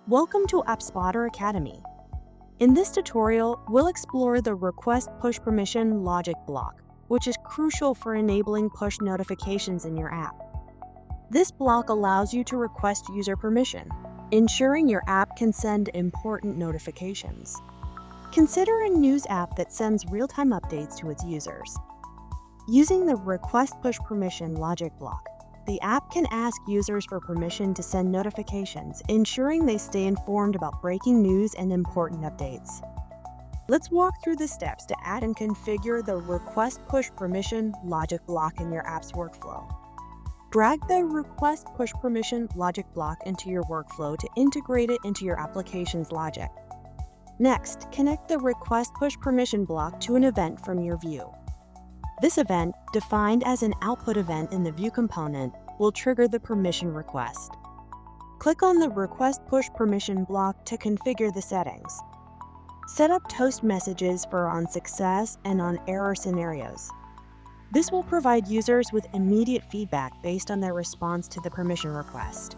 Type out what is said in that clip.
Welcome to Appspotr Academy. In this tutorial, we'll explore the request push permission logic block, which is crucial for enabling push notifications in your app. This block allows you to request user permission, ensuring your app can send important notifications. Consider a news app that sends real-time updates to its users. Using the request push permission logic block, the app can ask users for permission to send notifications, ensuring they stay informed about breaking news and important updates. Let's walk through the steps to add and configure the request push permission logic block in your app's workflow. Drag the request push permission logic block into your workflow to integrate it into your application's logic. Next, connect the request push permission block to an event from your view. This event, defined as an output event in the view component, will trigger the permission request. Click on the request push permission block to configure the settings. Set up toast messages for on success and on error scenarios. This will provide users with immediate feedback based on their response to the permission request.